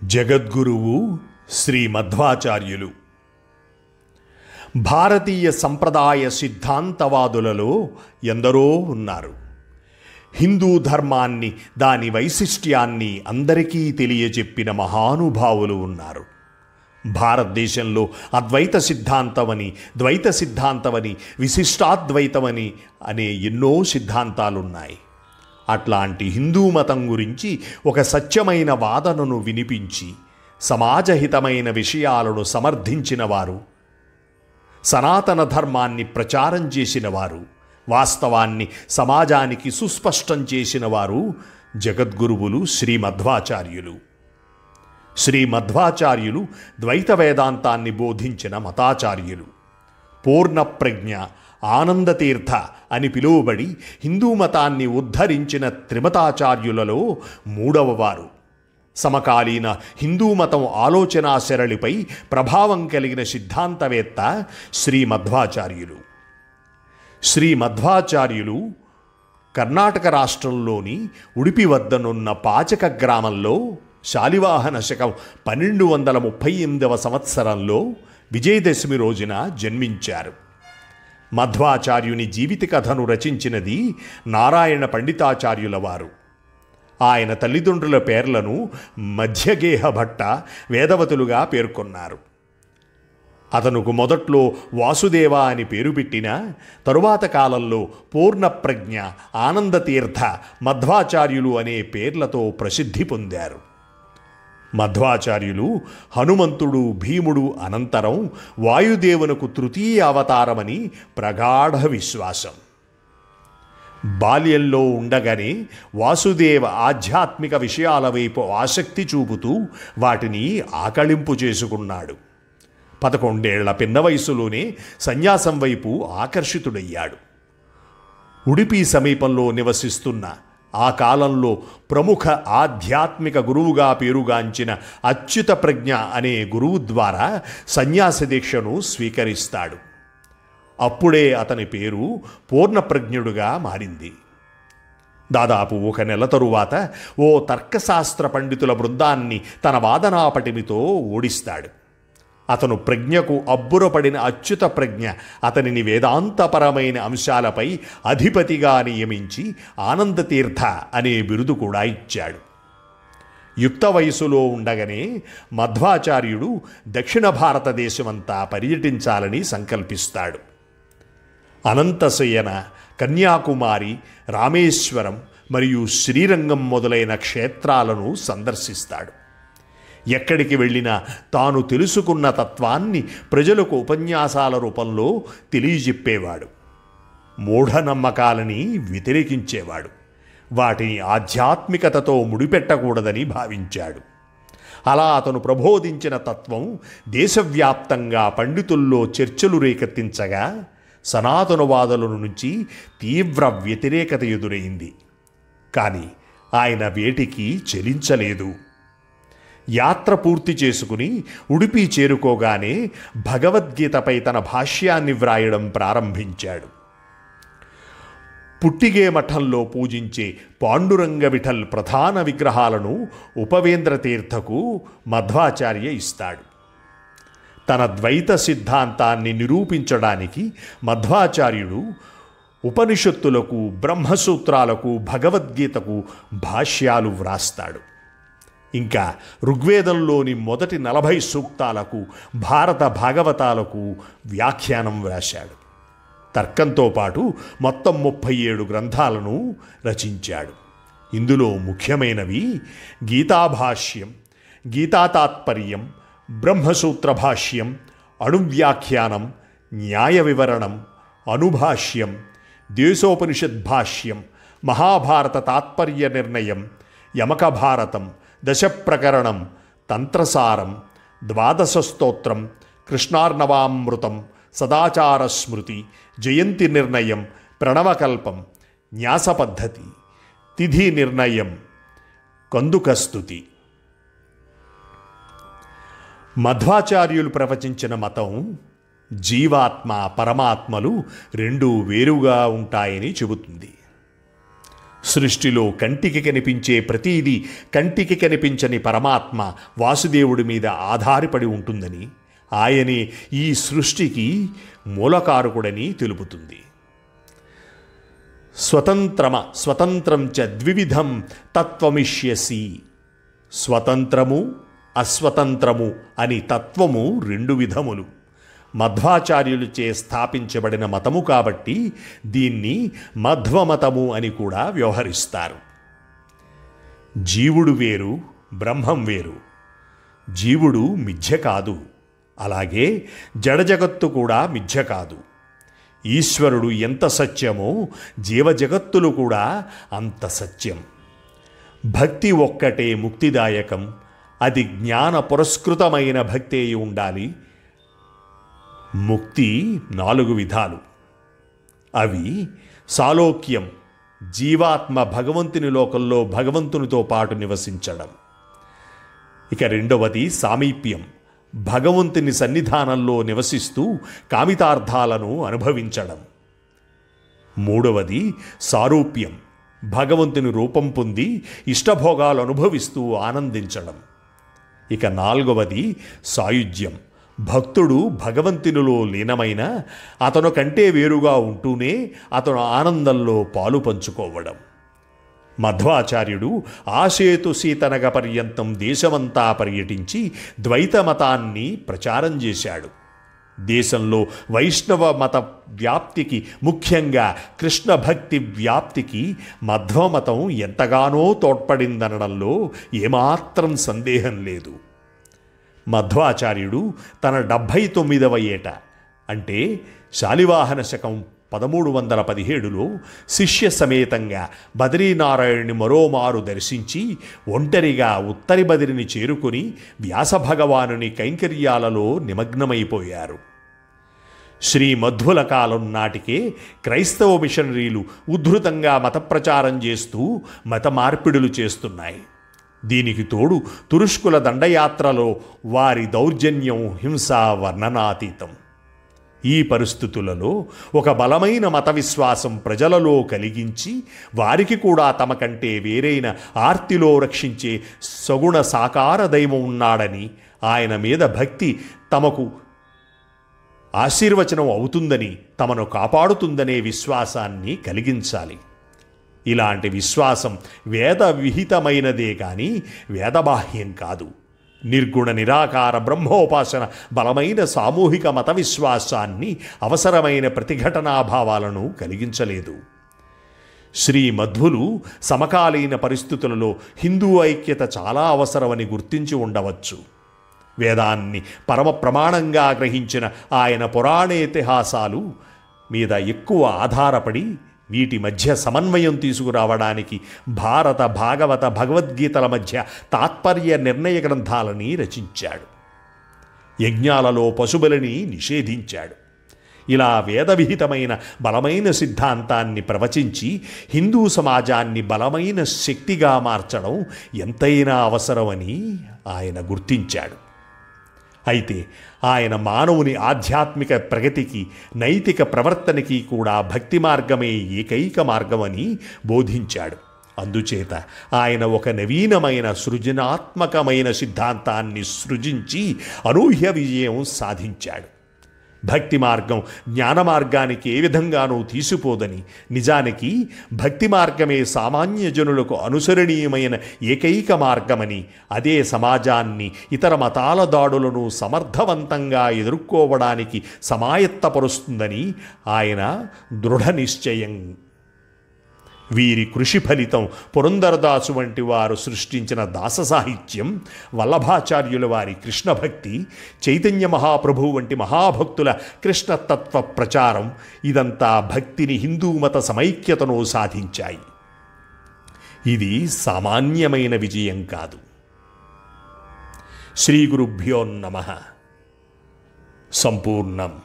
జగద్గురువు శ్రీ మధ్వాచార్యులు. భారతీయ సంప్రదాయ సిద్ధాంతవాదులలో ఎందరో ఉన్నారు. హిందూ ధర్మాన్ని, దాని వైశిష్ట్యాన్ని అందరికీ తెలియజెప్పిన మహానుభావులు ఉన్నారు. భారతదేశంలో అద్వైత సిద్ధాంతమని, ద్వైత సిద్ధాంతమని, విశిష్టాద్వైతమని అనే ఎన్నో సిద్ధాంతాలున్నాయి. అట్లాంటి హిందూ మతం గురించి ఒక సత్యమైన వాదనను వినిపించి సమాజహితమైన విషయాలను సమర్థించిన వారు, సనాతన ధర్మాన్ని ప్రచారం చేసిన వారు, వాస్తవాన్ని సమాజానికి సుస్పష్టం చేసిన వారు జగద్గురువులు శ్రీ మధ్వాచార్యులు. శ్రీ మధ్వాచార్యులు ద్వైత వేదాంతాన్ని బోధించిన మతాచార్యులు. పూర్ణప్రజ్ఞ, ఆనందతీర్థ అని పిలువబడి హిందూ మతాన్ని ఉద్ధరించిన త్రిమతాచార్యులలో మూడవవారు. సమకాలీన హిందూ మతం ఆలోచనా సరళిపై ప్రభావం కలిగిన సిద్ధాంతవేత్త శ్రీ మధ్వాచార్యులు. శ్రీ మధ్వాచార్యులు కర్ణాటక రాష్ట్రంలోని ఉడిపి వద్దనున్న పాచక గ్రామంలో శాలివాహన శకం 1238వ సంవత్సరంలో విజయదశమి రోజున జన్మించారు. మధ్వాచార్యుని జీవిత కథను రచించినది నారాయణ పండితాచార్యుల వారు. ఆయన తల్లిదండ్రుల పేర్లను మధ్యగేహ భట్ట, వేదవతులుగా పేర్కొన్నారు. అతనుకు మొదట్లో వాసుదేవ అని పేరు పెట్టిన తరువాత కాలంలో పూర్ణప్రజ్ఞ, ఆనందతీర్థ, మధ్వాచార్యులు అనే పేర్లతో ప్రసిద్ధి పొందారు. మధ్వాచార్యులు హనుమంతుడు, భీముడు అనంతరం వాయుదేవునకు తృతీయ అవతారమని ప్రగాఢ విశ్వాసం. బాల్యంలో ఉండగానే వాసుదేవ ఆధ్యాత్మిక విషయాల వైపు ఆసక్తి చూపుతూ వాటిని ఆకళింపు చేసుకున్నాడు. 11 ఏళ్ల పిన్న వయసులోనే సన్యాసం వైపు ఆకర్షితుడయ్యాడు. ఉడిపి సమీపంలో నివసిస్తున్న ఆ కాలంలో ప్రముఖ ఆధ్యాత్మిక గురువుగా పేరుగాంచిన అచ్యుత ప్రజ్ఞ అనే గురువు ద్వారా సన్యాస దీక్షను స్వీకరిస్తాడు. అప్పుడే అతని పేరు పూర్ణప్రజ్ఞుడుగా మారింది. దాదాపు 1 నెల తరువాత ఓ తర్కశాస్త్ర పండితుల బృందాన్ని తన వాదనా పటిమితో ఓడిస్తాడు. అతను ప్రజ్ఞకు అబ్బురపడిన అచ్యుత ప్రజ్ఞ అతనిని వేదాంతపరమైన అంశాలపై అధిపతిగా నియమించి ఆనందతీర్థ అనే బిరుదు కూడా ఇచ్చాడు. యుక్త వయసులో ఉండగానే మధ్వాచార్యుడు దక్షిణ భారతదేశమంతా పర్యటించాలని సంకల్పిస్తాడు. అనంతశయన, కన్యాకుమారి, రామేశ్వరం మరియు శ్రీరంగం మొదలైన క్షేత్రాలను సందర్శిస్తాడు. ఎక్కడికి వెళ్ళినా తాను తెలుసుకున్న తత్వాన్ని ప్రజలకు ఉపన్యాసాల రూపంలో తెలియజెప్పేవాడు. మూఢనమ్మకాలని వ్యతిరేకించేవాడు. వాటిని ఆధ్యాత్మికతతో ముడిపెట్టకూడదని భావించాడు. అలా అతను ప్రబోధించిన తత్వం దేశవ్యాప్తంగా పండితుల్లో చర్చలు రేకెత్తించగా సనాతనవాదుల నుంచి తీవ్ర వ్యతిరేకత ఎదురైంది. కానీ ఆయన వేటికి చెలించలేదు. యాత్ర పూర్తి చేసుకుని ఉడిపి చేరుకోగానే భగవద్గీతపై తన భాష్యాన్ని వ్రాయడం ప్రారంభించాడు. పుట్టిగే మఠంలో పూజించే పాండురంగ విఠల్ ప్రధాన విగ్రహాలను ఉపవేంద్ర తీర్థకు మధ్వాచార్య ఇస్తాడు. తన ద్వైత సిద్ధాంతాన్ని నిరూపించడానికి మధ్వాచార్యుడు ఉపనిషత్తులకు, బ్రహ్మసూత్రాలకు, భగవద్గీతకు భాష్యాలు వ్రాస్తాడు. ఇంకా ఋగ్వేదంలోని మొదటి 40 సూక్తాలకు, భారత భాగవతాలకు వ్యాఖ్యానం వ్రాశాడు. తర్కంతో పాటు మొత్తం 37 గ్రంథాలను రచించాడు. ఇందులో ముఖ్యమైనవి గీతాభాష్యం, గీతాతాత్పర్యం, బ్రహ్మసూత్ర భాష్యం, అణువ్యాఖ్యానం, న్యాయ వివరణం, అనుభాష్యం, దేశోపనిషద్భాష్యం, మహాభారత తాత్పర్య నిర్ణయం, యమక భారతం, దశప్రకరణం, తంత్రసారం, ద్వాదశ స్తోత్రం, కృష్ణార్ణవామృతం, సదాచార స్మృతి, జయంతి నిర్ణయం, ప్రణవకల్పం, న్యాస పద్ధతి, తిథి నిర్ణయం, కందుకస్తుతి. మధ్వాచార్యులు ప్రవచించిన మతం జీవాత్మ, పరమాత్మలు రెండూ వేరుగా ఉంటాయని చెబుతుంది. సృష్టిలో కంటికి కనిపించే ప్రతీదీ కంటికి కనిపించని పరమాత్మ వాసుదేవుడి మీద ఆధారపడి ఉంటుందని, ఆయనే ఈ సృష్టికి మూలకారకుడని తెలుపుతుంది. స్వతంత్రం చ ద్వివిధం తత్వమిష్యసి. స్వతంత్రము అస్వతంత్రము అని తత్వము రెండు విధములు. మధ్వాచార్యులచే స్థాపించబడిన మతము కాబట్టి దీన్ని మధ్వమతము అని కూడా వ్యవహరిస్తారు. జీవుడు వేరు, బ్రహ్మం వేరు. జీవుడు మిథ్య కాదు, అలాగే జడజగత్తు కూడా మిథ్య కాదు. ఈశ్వరుడు ఎంత సత్యమో జీవజగత్తులు కూడా అంత సత్యం. భక్తి ఒక్కటే ముక్తిదాయకం. అది జ్ఞాన పురస్కృతమైన భక్తి అయి ఉండాలి. ముక్తి 4 విధాలు. అవి సాలోక్యం, జీవాత్మ భగవంతుని లోకంలో భగవంతునితో పాటు నివసించడం. ఇక రెండవది సామీప్యం, భగవంతుని సన్నిధానంలో నివసిస్తూ కామితార్థాలను అనుభవించడం. మూడవది సారూప్యం, భగవంతుని రూపం పొంది ఇష్టభోగాలు అనుభవిస్తూ ఆనందించడం. ఇక 4వది సాయుజ్యం, భక్తుడు భగవంతునిలో లీనమైన అతను కంటే వేరుగా ఉంటూనే అతను ఆనందంలో పాలు పంచుకోవడం. మధ్వాచార్యుడు ఆసేతు సీతనగ పర్యంతం దేశమంతా పర్యటించి ద్వైత మతాన్ని ప్రచారం చేశాడు. దేశంలో వైష్ణవ మత వ్యాప్తికి, ముఖ్యంగా కృష్ణ భక్తి వ్యాప్తికి మధ్వమతం ఎంతగానో తోడ్పడిందనడంలో ఏమాత్రం సందేహం లేదు. మధ్వాచార్యుడు తన 79వ ఏట, అంటే శాలివాహన శకం 1317లో శిష్య సమేతంగా బదరీనారాయణుని మరోమారు దర్శించి ఒంటరిగా ఉత్తరి బదిరిని చేరుకుని వ్యాసభగవానుని కైంకర్యాలలో నిమగ్నమైపోయారు. శ్రీ మధ్వుల కాలం నాటికే క్రైస్తవ మిషనరీలు ఉద్ధృతంగా మత ప్రచారం చేస్తూ మత మార్పిడులు చేస్తున్నాయి. దీనికి తోడు తురుష్కుల దండయాత్రలో వారి దౌర్జన్యం, హింస వర్ణనాతీతం. ఈ పరిస్థితులలో ఒక బలమైన మత విశ్వాసం ప్రజలలో కలిగించి వారికి కూడా తమ కంటే వేరైన ఆర్తిలో రక్షించే సగుణ సాకార దైవం ఉన్నాడని, ఆయన మీద భక్తి తమకు ఆశీర్వచనం అవుతుందని, తమను కాపాడుతుందనే విశ్వాసాన్ని కలిగించాలి. ఇలాంటి విశ్వాసం వేద విహితమైనదే కానీ వేదబాహ్యం కాదు. నిర్గుణ నిరాకార బ్రహ్మోపాసన బలమైన సామూహిక మత విశ్వాసాన్ని, అవసరమైన ప్రతిఘటనాభావాలను కలిగించలేదు. శ్రీ మధ్వులు సమకాలీన పరిస్థితులలో హిందూ ఐక్యత చాలా అవసరమని గుర్తించి ఉండవచ్చు. వేదాన్ని పరమ ప్రమాణంగా గ్రహించిన ఆయన పురాణేతిహాసాలు మీద ఎక్కువ ఆధారపడి వీటి మధ్య సమన్వయం తీసుకురావడానికి భారత, భాగవత, భగవద్గీతల మధ్య తాత్పర్య నిర్ణయ గ్రంథాలని రచించాడు. యజ్ఞాలలో పశుబలిని నిషేధించాడు. ఇలా వేదవిహితమైన బలమైన సిద్ధాంతాన్ని ప్రవచించి హిందూ సమాజాన్ని బలమైన శక్తిగా మార్చడం ఎంతైనా అవసరమని ఆయన గుర్తించాడు. అయితే ఆయన మానవుని ఆధ్యాత్మిక ప్రగతికి, నైతిక ప్రవర్తనకి కూడా భక్తి మార్గమే ఏకైక మార్గమని బోధించాడు. అందుచేత ఆయన ఒక నవీనమైన సృజనాత్మకమైన సిద్ధాంతాన్ని సృజించి అనూహ్య విజయం సాధించాడు. భక్తి మార్గం జ్ఞాన మార్గానికి ఏ విధంగానూ తీసిపోదని, నిజానికి భక్తి మార్గమే సామాన్య జనులకు అనుసరణీయమైన ఏకైక మార్గమని, అదే సమాజాన్ని ఇతర మతాల దాడులను సమర్థవంతంగా ఎదుర్కోవడానికి సమాయత్తపరుస్తుందని ఆయన దృఢ నిశ్చయం. వీరి కృషి ఫలితం పురందరదాసు వంటి వారు సృష్టించిన దాస సాహిత్యం, వల్లభాచార్యుల వారి కృష్ణభక్తి, చైతన్య మహాప్రభు వంటి మహాభక్తుల కృష్ణతత్వ ప్రచారం, ఇదంతా భక్తిని, హిందూ మత సమైక్యతను సాధించాయి. ఇది సామాన్యమైన విజయం కాదు. శ్రీ గురుభ్యో నమః. సంపూర్ణం.